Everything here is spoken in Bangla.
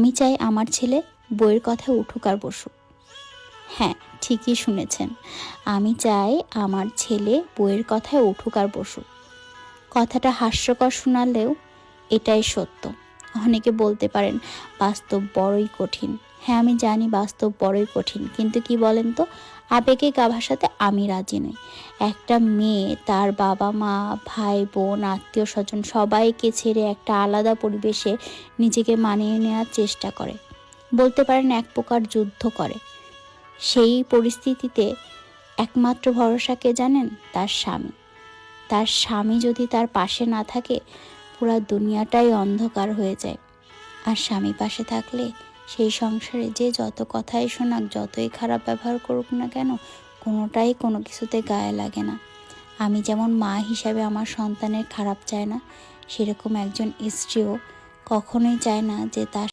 আমি চাই আমার ছেলে বইয়ের কথায় উঠুক আর বসুক। হ্যাঁ, ঠিকই শুনেছেন, আমি চাই আমার ছেলে বইয়ের কথায় উঠুক আর বসুক। কথাটা হাস্যকর শোনালেও এটাই সত্য। অনেকে বলতে পারেন বাস্তব বড়ই কঠিন। হ্যাঁ, আমি জানি বাস্তব বড়ই কঠিন, কিন্তু কি বলেন তো, আবেগে গা ভাসাতে আমি রাজি নই। একটা মেয়ে তার বাবা মা, ভাই বোন, আত্মীয় স্বজন সবাইকে ছেড়ে একটা আলাদা পরিবেশে নিজেকে মানিয়ে নেওয়ার চেষ্টা করে, বলতে পারেন এক প্রকার যুদ্ধ করে। সেই পরিস্থিতিতে একমাত্র ভরসাকে জানেন, তার স্বামী। তার স্বামী যদি তার পাশে না থাকে, পুরা দুনিয়াটাই অন্ধকার হয়ে যায়। আর স্বামী পাশে থাকলে সেই সংসারে যে যত কথাই শোনাক, যতই খারাপ ব্যবহার করুক না কেন, কোনোটাই কোনো কিছুতে গায়ে লাগে না। আমি যেমন মা হিসাবে আমার সন্তানের খারাপ চায় না, সেরকম একজন স্ত্রীও কখনোই চায় না যে তার